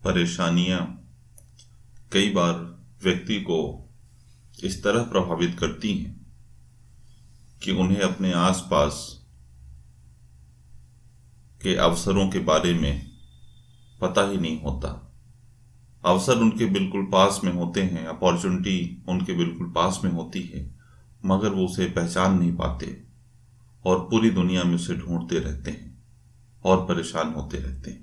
परेशानियां कई बार व्यक्ति को इस तरह प्रभावित करती हैं कि उन्हें अपने आसपास के अवसरों के बारे में पता ही नहीं होता। अवसर उनके बिल्कुल पास में होते हैं, अपॉर्चुनिटी उनके बिल्कुल पास में होती है, मगर वो उसे पहचान नहीं पाते और पूरी दुनिया में उसे ढूंढते रहते हैं और परेशान होते रहते हैं।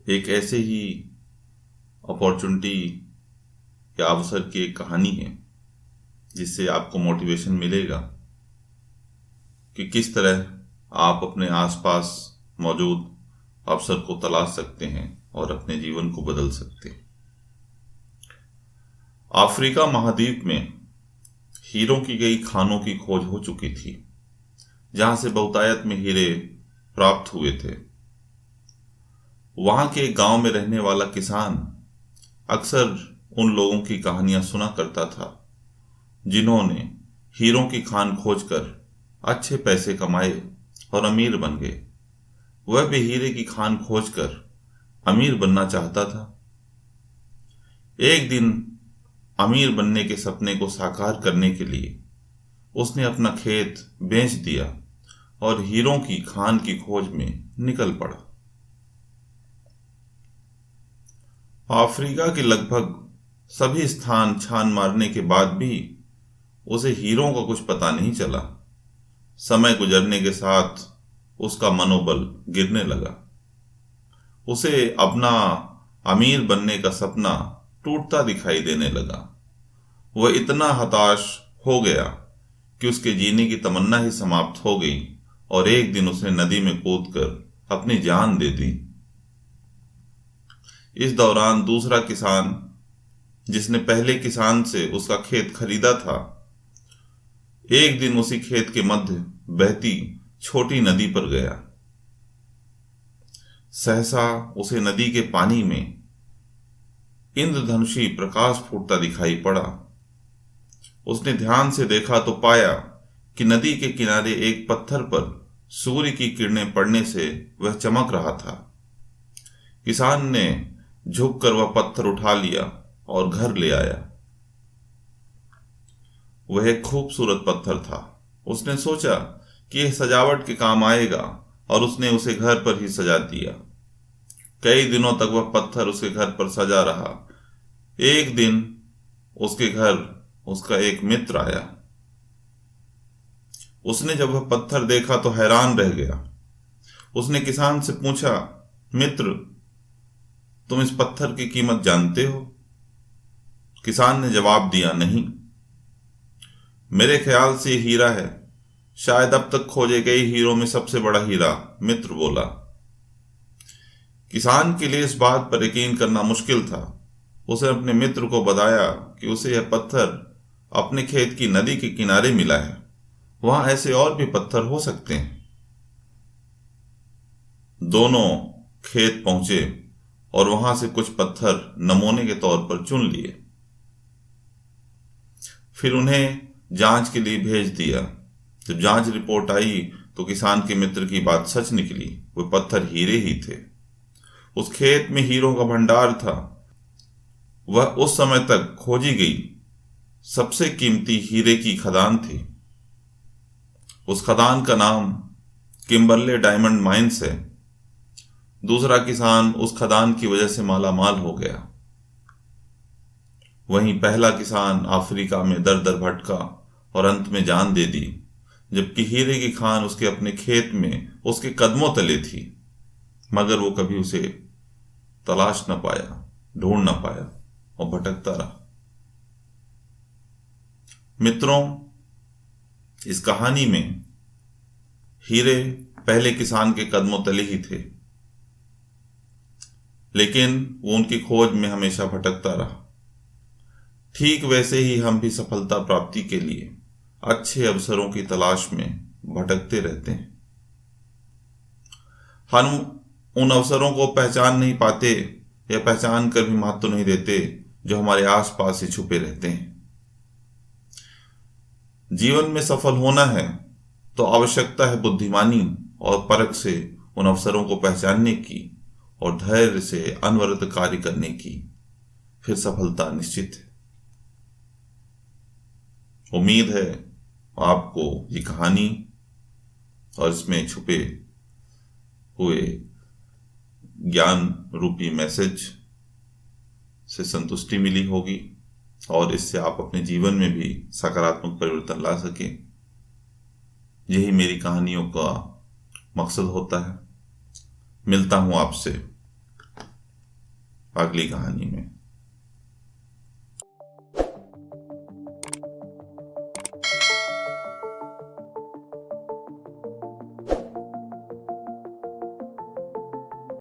एक ऐसे ही अपॉर्चुनिटी या अवसर की एक कहानी है जिससे आपको मोटिवेशन मिलेगा कि किस तरह आप अपने आसपास मौजूद अवसर को तलाश सकते हैं और अपने जीवन को बदल सकते हैं। अफ्रीका महाद्वीप में हीरों की कई खानों की खोज हो चुकी थी, जहां से बहुतायत में हीरे प्राप्त हुए थे। वहां के एक गांव में रहने वाला किसान अक्सर उन लोगों की कहानियां सुना करता था जिन्होंने हीरों की खान खोजकर अच्छे पैसे कमाए और अमीर बन गए। वह भी हीरे की खान खोजकर अमीर बनना चाहता था। एक दिन अमीर बनने के सपने को साकार करने के लिए उसने अपना खेत बेच दिया और हीरों की खान की खोज में निकल पड़ा। अफ्रीका के लगभग सभी स्थान छान मारने के बाद भी उसे हीरों का कुछ पता नहीं चला। समय गुजरने के साथ उसका मनोबल गिरने लगा। उसे अपना अमीर बनने का सपना टूटता दिखाई देने लगा। वह इतना हताश हो गया कि उसके जीने की तमन्ना ही समाप्त हो गई और एक दिन उसने नदी में कूदकर अपनी जान दे दी। इस दौरान दूसरा किसान, जिसने पहले किसान से उसका खेत खरीदा था, एक दिन उसी खेत के मध्य बहती छोटी नदी पर गया। सहसा उसे नदी के पानी में इंद्रधनुषी प्रकाश फूटता दिखाई पड़ा। उसने ध्यान से देखा तो पाया कि नदी के किनारे एक पत्थर पर सूर्य की किरणें पड़ने से वह चमक रहा था। किसान ने झुककर वह पत्थर उठा लिया और घर ले आया। वह एक खूबसूरत पत्थर था। उसने सोचा कि यह सजावट के काम आएगा और उसने उसे घर पर ही सजा दिया। कई दिनों तक वह पत्थर उसके घर पर सजा रहा। एक दिन उसके घर उसका एक मित्र आया। उसने जब वह पत्थर देखा तो हैरान रह गया। उसने किसान से पूछा, मित्र, तुम इस पत्थर की कीमत जानते हो? किसान ने जवाब दिया, नहीं। मेरे ख्याल से हीरा है, शायद अब तक खोजे गए हीरों में सबसे बड़ा हीरा, मित्र बोला। किसान के लिए इस बात पर यकीन करना मुश्किल था। उसने अपने मित्र को बताया कि उसे यह पत्थर अपने खेत की नदी के किनारे मिला है। वहां ऐसे और भी पत्थर हो सकते हैं। दोनों खेत पहुंचे और वहां से कुछ पत्थर नमूने के तौर पर चुन लिए। फिर उन्हें जांच के लिए भेज दिया। जब जांच रिपोर्ट आई तो किसान के मित्र की बात सच निकली। वे पत्थर हीरे ही थे। उस खेत में हीरों का भंडार था। वह उस समय तक खोजी गई सबसे कीमती हीरे की खदान थी। उस खदान का नाम किम्बरले डायमंड माइंस है। दूसरा किसान उस खदान की वजह से मालामाल हो गया। वहीं पहला किसान अफ्रीका में दर दर भटका और अंत में जान दे दी, जबकि हीरे की खान उसके अपने खेत में उसके कदमों तले थी, मगर वो कभी उसे तलाश न पाया, ढूंढ न पाया और भटकता रहा। मित्रों, इस कहानी में हीरे पहले किसान के कदमों तले ही थे, लेकिन वो उनकी खोज में हमेशा भटकता रहा। ठीक वैसे ही हम भी सफलता प्राप्ति के लिए अच्छे अवसरों की तलाश में भटकते रहते हैं। हम उन अवसरों को पहचान नहीं पाते या पहचान कर भी महत्व नहीं देते जो हमारे आसपास ही छुपे रहते हैं। जीवन में सफल होना है तो आवश्यकता है बुद्धिमानी और परख से उन अवसरों को पहचानने की और धैर्य से अनवरत कार्य करने की, फिर सफलता निश्चित है। उम्मीद है आपको ये कहानी और इसमें छुपे हुए ज्ञान रूपी मैसेज से संतुष्टि मिली होगी और इससे आप अपने जीवन में भी सकारात्मक परिवर्तन ला सकें। यही मेरी कहानियों का मकसद होता है। मिलता हूं आपसे अगली कहानी में।